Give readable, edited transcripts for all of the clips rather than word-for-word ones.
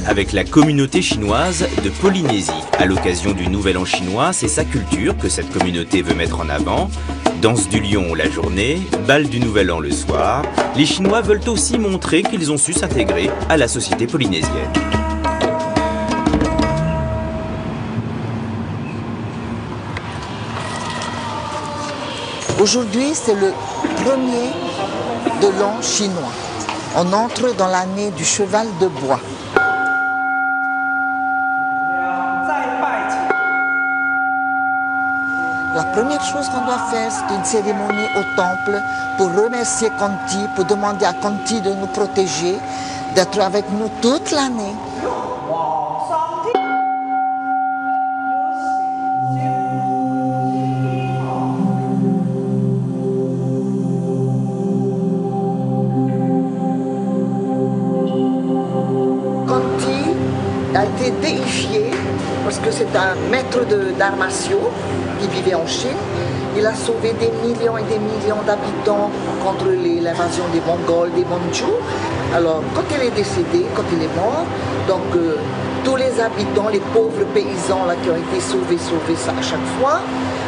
avec la communauté chinoise de Polynésie. À l'occasion du Nouvel An chinois, c'est sa culture que cette communauté veut mettre en avant. Danse du lion la journée, bal du Nouvel An le soir, les Chinois veulent aussi montrer qu'ils ont su s'intégrer à la société polynésienne. Aujourd'hui, c'est le premier de l'an chinois. On entre dans l'année du cheval de bois. La première chose qu'on doit faire, c'est une cérémonie au temple pour remercier Conti, pour demander à Conti de nous protéger, d'être avec nous toute l'année. A été déifié parce que c'est un maître d'arts martiaux qui vivait en Chine. Il a sauvé des millions et des millions d'habitants contre l'invasion des Mongols, des Mandchous. Alors, quand il est décédé, quand il est mort, donc tous les habitants, les pauvres paysans là, qui ont été sauvés ça à chaque fois,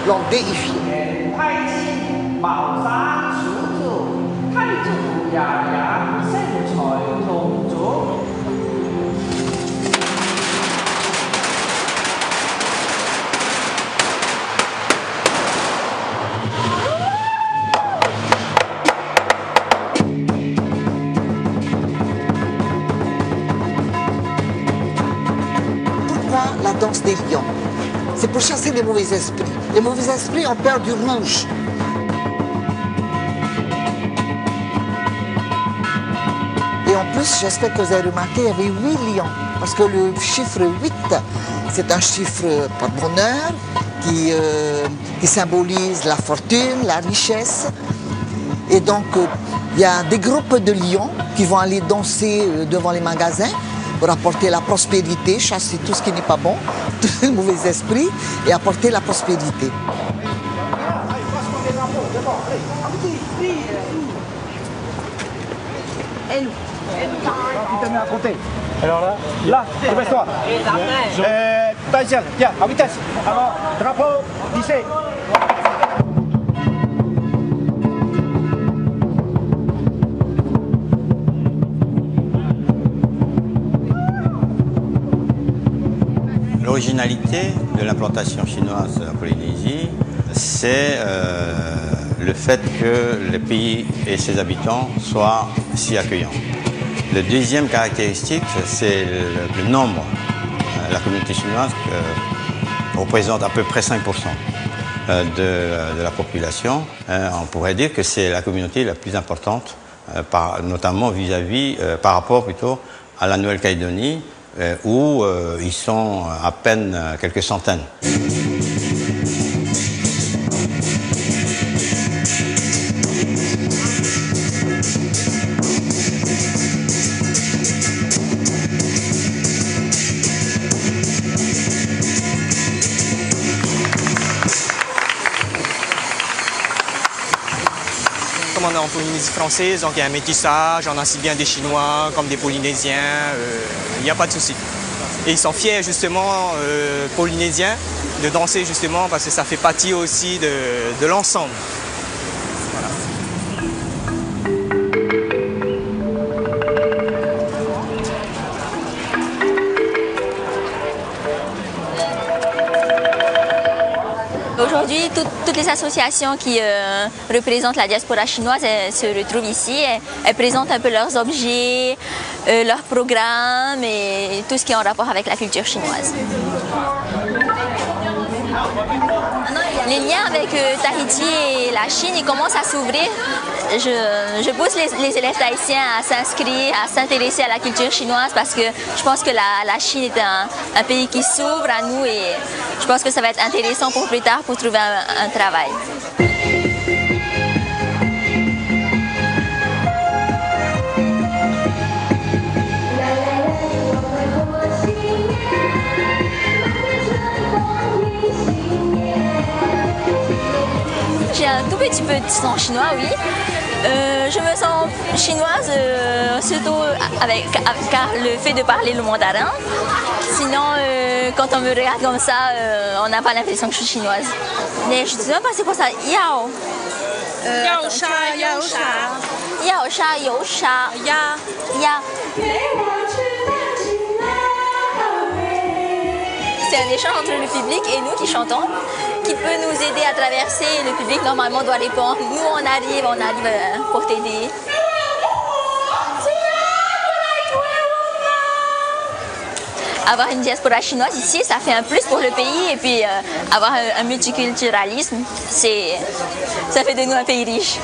l'ont déifié. La danse des lions. C'est pour chasser les mauvais esprits. Les mauvais esprits ont peur du rouge. Et en plus, j'espère que vous avez remarqué, il y avait 8 lions. Parce que le chiffre 8, c'est un chiffre par bonheur qui symbolise la fortune, la richesse. Et donc, il y a des groupes de lions qui vont aller danser devant les magasins pour apporter la prospérité, chasser tout ce qui n'est pas bon, tous les mauvais esprits, et apporter la prospérité. Tu te mets à compter. Alors là, dépêche-toi. Viens, à vitesse. Alors, drapeau, lycée. L'originalité de l'implantation chinoise en Polynésie, c'est le fait que le pays et ses habitants soient si accueillants. La deuxième caractéristique, c'est le nombre. La communauté chinoise représente à peu près 5% de la population. On pourrait dire que c'est la communauté la plus importante, notamment par rapport plutôt à la Nouvelle-Calédonie, où ils sont à peine quelques centaines. Comme on est en Polynésie française, donc il y a un métissage, on a aussi bien des Chinois comme des Polynésiens, il n'y a pas de souci. Et ils sont fiers justement, Polynésiens, de danser justement parce que ça fait partie aussi de l'ensemble. Voilà. Aujourd'hui, toutes les associations qui représentent la diaspora chinoise se retrouvent ici. Elles présentent un peu leurs objets, leurs programmes et tout ce qui est en rapport avec la culture chinoise. Les liens avec Tahiti et la Chine, ils commencent à s'ouvrir. Je pousse les élèves tahitiens à s'inscrire, à s'intéresser à la culture chinoise parce que je pense que la Chine est un pays qui s'ouvre à nous et je pense que ça va être intéressant pour plus tard pour trouver un travail. J'ai un tout petit peu de sang chinois, oui. Je me sens chinoise, surtout car le fait de parler le mandarin. Sinon, quand on me regarde comme ça, on n'a pas l'impression que je suis chinoise. Mais je ne sais même pas c'est quoi ça. Yao. Yao sha, yao sha. Yao sha, yao sha. Ya. C'est un échange entre le public et nous qui chantons, qui peut nous aider à traverser. Le public normalement doit répondre. Nous on arrive pour t'aider. Avoir une diaspora chinoise ici, ça fait un plus pour le pays. Et puis avoir un multiculturalisme, ça fait de nous un pays riche.